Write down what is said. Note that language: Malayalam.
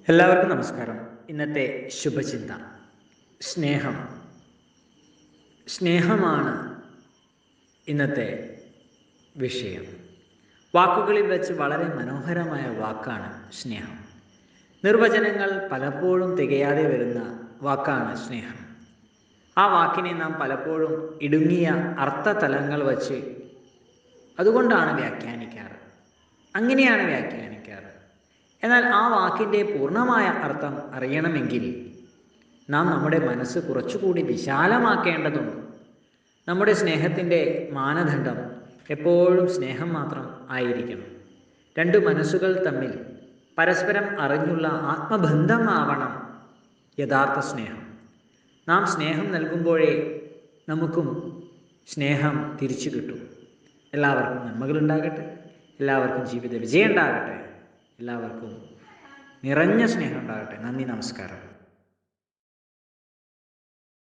എല്ലാവർക്കും നമസ്കാരം. ഇന്നത്തെ ശുഭചിന്ത സ്നേഹം. സ്നേഹമാണ് ഇന്നത്തെ വിഷയം. വാക്കുകളിൽ വെച്ച് വളരെ മനോഹരമായ വാക്കാണ് സ്നേഹം. നിർവചനങ്ങൾ പലപ്പോഴും തികയാതെ വരുന്ന വാക്കാണ് സ്നേഹം. ആ വാക്കിനെ നാം പലപ്പോഴും ഇടുങ്ങിയ അർത്ഥതലങ്ങൾ വച്ച് അതുകൊണ്ടാണ് വ്യാഖ്യാനിക്കാറ്. അങ്ങനെയാണ് വ്യാഖ്യാനിക്കാറ്. എന്നാൽ ആ വാക്കിൻ്റെ പൂർണ്ണമായ അർത്ഥം അറിയണമെങ്കിൽ നാം നമ്മുടെ മനസ്സ് കുറച്ചുകൂടി വിശാലമാക്കേണ്ടതുണ്ട്. നമ്മുടെ സ്നേഹത്തിൻ്റെ മാനദണ്ഡം എപ്പോഴും സ്നേഹം മാത്രം ആയിരിക്കണം. രണ്ട് മനസ്സുകൾ തമ്മിൽ പരസ്പരം അറിഞ്ഞുള്ള ആത്മബന്ധമാവണം യഥാർത്ഥ സ്നേഹം. നാം സ്നേഹം നൽകുമ്പോഴേ നമുക്കും സ്നേഹം തിരിച്ചു കിട്ടും. എല്ലാവർക്കും നന്മകളുണ്ടാകട്ടെ. എല്ലാവർക്കും ജീവിത വിജയം ഉണ്ടാകട്ടെ. എല്ലാവർക്കും നിറഞ്ഞ സ്നേഹം ഉണ്ടാകട്ടെ. നന്ദി, നമസ്കാരം.